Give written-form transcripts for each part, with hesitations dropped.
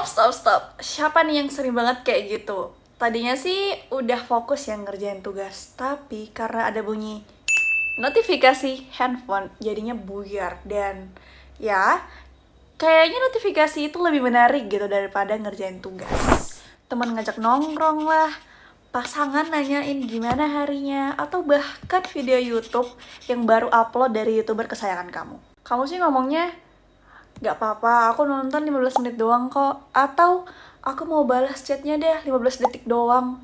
Stop. Siapa nih yang sering banget kayak gitu? Tadinya sih udah fokus yang ngerjain tugas, tapi karena ada bunyi notifikasi handphone, jadinya buyar. Dan ya, kayaknya notifikasi itu lebih menarik gitu daripada ngerjain tugas. Teman ngajak nongkrong lah, pasangan nanyain gimana harinya, atau bahkan video YouTube yang baru upload dari YouTuber kesayangan kamu. Kamu sih ngomongnya, gak apa-apa, aku nonton 15 menit doang kok. Atau, aku mau balas chatnya deh 15 detik doang.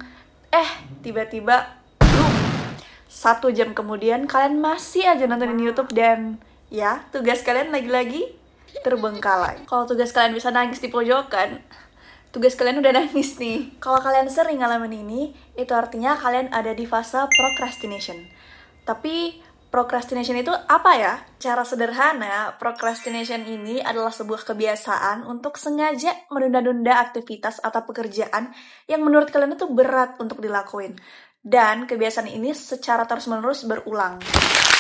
Tiba-tiba, boom, 1 jam kemudian kalian masih aja nontonin YouTube dan ya, tugas kalian lagi-lagi terbengkalai. Kalau tugas kalian bisa nangis di pojokan, tugas kalian udah nangis nih. Kalau kalian sering ngalamin ini, itu artinya kalian ada di fase procrastination. Tapi procrastination itu apa ya? Cara sederhana, procrastination ini adalah sebuah kebiasaan untuk sengaja menunda-nunda aktivitas atau pekerjaan yang menurut kalian itu berat untuk dilakuin. Dan kebiasaan ini secara terus-menerus berulang.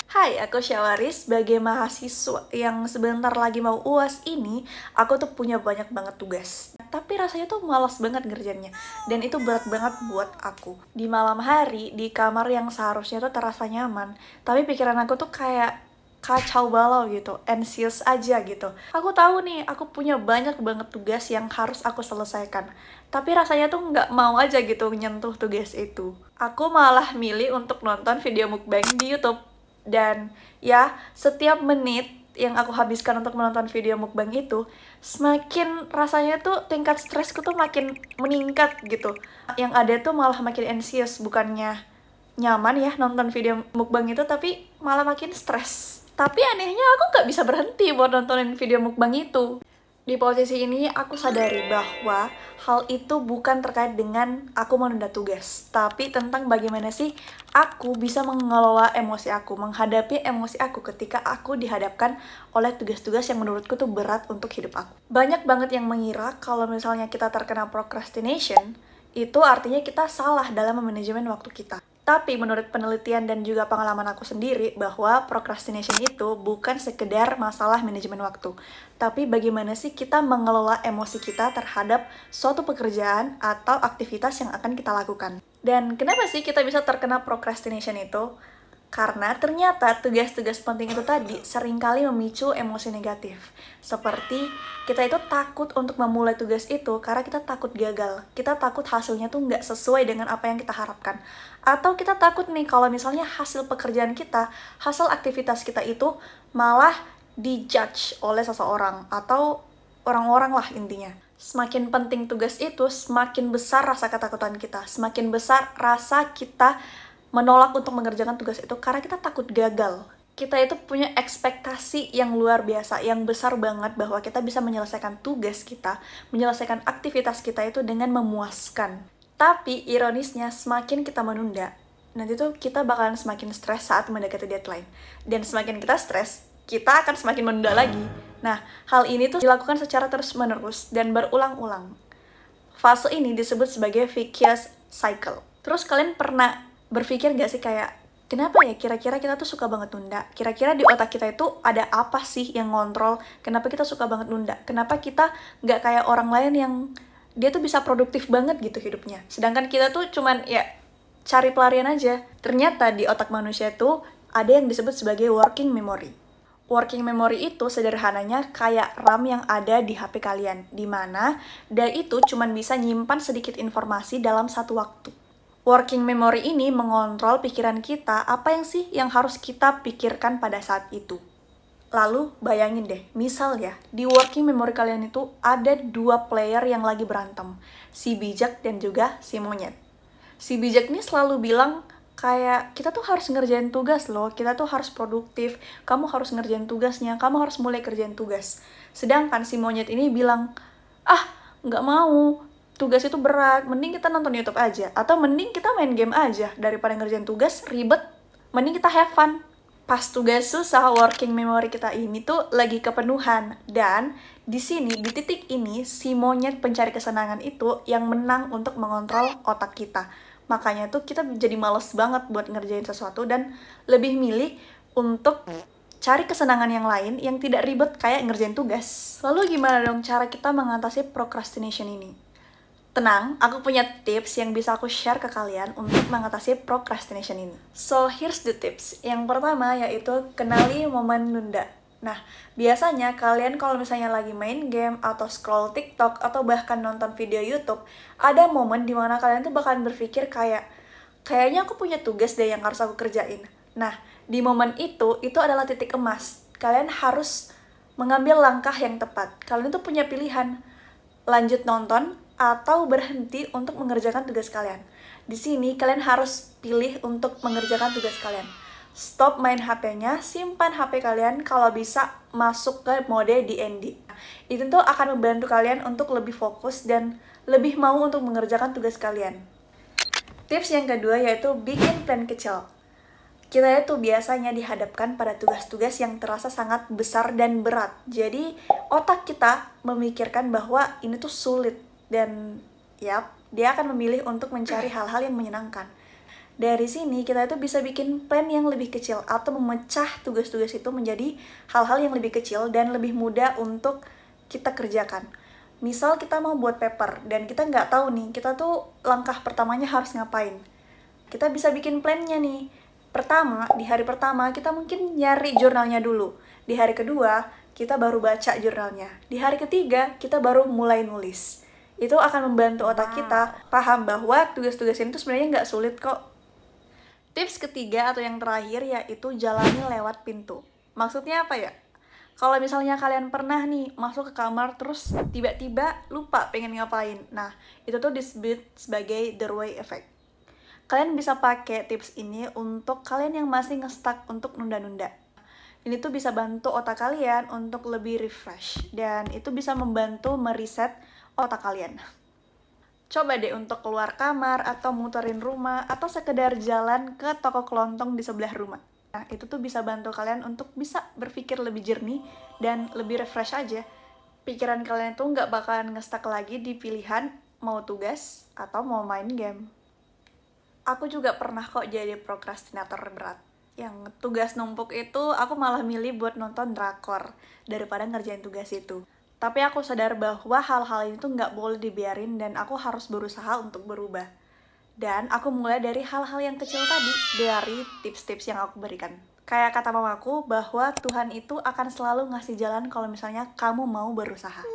Hai, aku Syawaris. Sebagai mahasiswa yang sebentar lagi mau UAS ini, aku tuh punya banyak banget tugas. Tapi rasanya tuh malas banget ngerjainnya. Dan itu berat banget buat aku. Di malam hari, di kamar yang seharusnya tuh terasa nyaman, tapi pikiran aku tuh kayak kacau balau gitu, anxious aja gitu. Aku tahu nih, aku punya banyak banget tugas yang harus aku selesaikan. Tapi rasanya tuh nggak mau aja gitu nyentuh tugas itu. Aku malah milih untuk nonton video mukbang di YouTube. Dan ya, setiap menit yang aku habiskan untuk menonton video mukbang itu, semakin rasanya tuh tingkat stresku tuh makin meningkat gitu. Yang ada tuh malah makin anxious, bukannya nyaman ya nonton video mukbang itu, tapi malah makin stres. Tapi anehnya aku gak bisa berhenti buat nontonin video mukbang itu. Di posisi ini aku sadari bahwa hal itu bukan terkait dengan aku menunda tugas, tapi tentang bagaimana sih aku bisa mengelola emosi aku, menghadapi emosi aku ketika aku dihadapkan oleh tugas-tugas yang menurutku tuh berat untuk hidup aku. Banyak banget yang mengira kalau misalnya kita terkena procrastination, itu artinya kita salah dalam memanajemen waktu kita. Tapi menurut penelitian dan juga pengalaman aku sendiri, bahwa procrastination itu bukan sekedar masalah manajemen waktu, tapi bagaimana sih kita mengelola emosi kita terhadap suatu pekerjaan atau aktivitas yang akan kita lakukan. Dan kenapa sih kita bisa terkena procrastination itu? Karena ternyata tugas-tugas penting itu tadi seringkali memicu emosi negatif. Seperti kita itu takut untuk memulai tugas itu karena kita takut gagal. Kita takut hasilnya tuh nggak sesuai dengan apa yang kita harapkan. Atau kita takut nih kalau misalnya hasil pekerjaan kita, hasil aktivitas kita itu malah dijudge oleh seseorang atau orang-orang lah intinya. Semakin penting tugas itu, semakin besar rasa ketakutan kita, semakin besar rasa kita menolak untuk mengerjakan tugas itu karena kita takut gagal. Kita itu punya ekspektasi yang luar biasa, yang besar banget bahwa kita bisa menyelesaikan tugas kita, menyelesaikan aktivitas kita itu dengan memuaskan. Tapi ironisnya semakin kita menunda, nanti tuh kita bakalan semakin stres saat mendekati deadline. Dan semakin kita stres, kita akan semakin menunda lagi. Nah, hal ini tuh dilakukan secara terus-menerus dan berulang-ulang. Fase ini disebut sebagai vicious cycle. Terus kalian pernah berpikir gak sih kayak, kenapa ya kira-kira kita tuh suka banget nunda? Kira-kira di otak kita itu ada apa sih yang ngontrol? Kenapa kita suka banget nunda? Kenapa kita gak kayak orang lain yang dia tuh bisa produktif banget gitu hidupnya? Sedangkan kita tuh cuman ya cari pelarian aja. Ternyata di otak manusia tuh ada yang disebut sebagai working memory. Working memory itu sederhananya kayak RAM yang ada di HP kalian, dimana dia itu cuman bisa nyimpan sedikit informasi dalam satu waktu. Working memory ini mengontrol pikiran kita, apa yang sih yang harus kita pikirkan pada saat itu. Lalu bayangin deh, misal ya, di working memory kalian itu ada 2 player yang lagi berantem, si bijak dan juga si monyet. Si bijak ini selalu bilang kayak, kita tuh harus ngerjain tugas loh, kita tuh harus produktif, kamu harus ngerjain tugasnya, kamu harus mulai kerjain tugas. Sedangkan si monyet ini bilang, nggak mau, tugas itu berat, mending kita nonton YouTube aja, atau mending kita main game aja, daripada ngerjain tugas, ribet, mending kita have fun. Pas tugas susah, working memory kita ini tuh lagi kepenuhan, dan di sini, di titik ini, si monyet pencari kesenangan itu yang menang untuk mengontrol otak kita. Makanya tuh kita jadi males banget buat ngerjain sesuatu, dan lebih milih untuk cari kesenangan yang lain yang tidak ribet kayak ngerjain tugas. Lalu gimana dong cara kita mengatasi procrastination ini? Tenang, aku punya tips yang bisa aku share ke kalian untuk mengatasi procrastination ini. So, here's the tips. Yang pertama yaitu kenali momen nunda. Nah, biasanya kalian kalau misalnya lagi main game atau scroll TikTok atau bahkan nonton video YouTube, ada momen dimana kalian tuh bakalan berpikir kayaknya aku punya tugas deh yang harus aku kerjain. Nah, di momen itu adalah titik emas. Kalian harus mengambil langkah yang tepat. Kalian tuh punya pilihan, lanjut nonton atau berhenti untuk mengerjakan tugas kalian. Di sini kalian harus pilih untuk mengerjakan tugas kalian. Stop main HP-nya, simpan HP kalian, kalau bisa masuk ke mode DND. Itu tuh akan membantu kalian untuk lebih fokus dan lebih mau untuk mengerjakan tugas kalian. Tips yang kedua yaitu bikin plan kecil. Kita itu biasanya dihadapkan pada tugas-tugas yang terasa sangat besar dan berat. Jadi otak kita memikirkan bahwa ini tuh sulit dan dia akan memilih untuk mencari hal-hal yang menyenangkan. Dari sini kita itu bisa bikin plan yang lebih kecil atau memecah tugas-tugas itu menjadi hal-hal yang lebih kecil dan lebih mudah untuk kita kerjakan. Misal kita mau buat paper dan kita nggak tahu nih, kita tuh langkah pertamanya harus ngapain. Kita bisa bikin plannya nih. Pertama, di hari pertama kita mungkin nyari jurnalnya dulu. Di hari kedua, kita baru baca jurnalnya. Di hari ketiga, kita baru mulai nulis. Itu akan membantu otak kita paham bahwa tugas-tugas ini tuh sebenarnya nggak sulit kok. Tips ketiga atau yang terakhir yaitu jalani lewat pintu. Maksudnya apa ya? Kalau misalnya kalian pernah nih masuk ke kamar terus tiba-tiba lupa pengen ngapain. Nah, itu tuh disebut sebagai doorway effect. Kalian bisa pakai tips ini untuk kalian yang masih nge-stuck untuk nunda-nunda. Ini tuh bisa bantu otak kalian untuk lebih refresh dan itu bisa membantu mereset otak kalian. Coba deh untuk keluar kamar atau muterin rumah atau sekedar jalan ke toko kelontong di sebelah rumah. Nah, itu tuh bisa bantu kalian untuk bisa berpikir lebih jernih dan lebih refresh aja. Pikiran kalian tuh nggak bakalan nge-stuck lagi di pilihan mau tugas atau mau main game. Aku juga pernah kok jadi prokrastinator berat. Yang tugas numpuk itu aku malah milih buat nonton drakor daripada ngerjain tugas itu. Tapi aku sadar bahwa hal-hal ini tuh nggak boleh dibiarin dan aku harus berusaha untuk berubah. Dan aku mulai dari hal-hal yang kecil tadi, dari tips-tips yang aku berikan. Kayak kata mamaku bahwa Tuhan itu akan selalu ngasih jalan kalau misalnya kamu mau berusaha.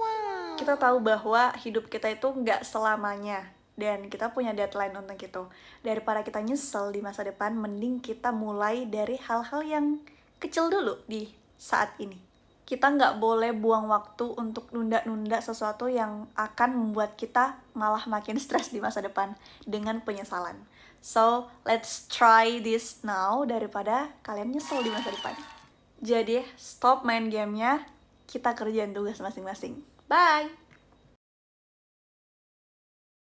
Kita tahu bahwa hidup kita itu nggak selamanya. Dan kita punya deadline untuk itu. Daripada kita nyesel di masa depan, mending kita mulai dari hal-hal yang kecil dulu di saat ini. Kita nggak boleh buang waktu untuk nunda-nunda sesuatu yang akan membuat kita malah makin stres di masa depan dengan penyesalan. So, let's try this now daripada kalian nyesel di masa depan. Jadi, stop main gamenya, kita kerjain tugas masing-masing. Bye!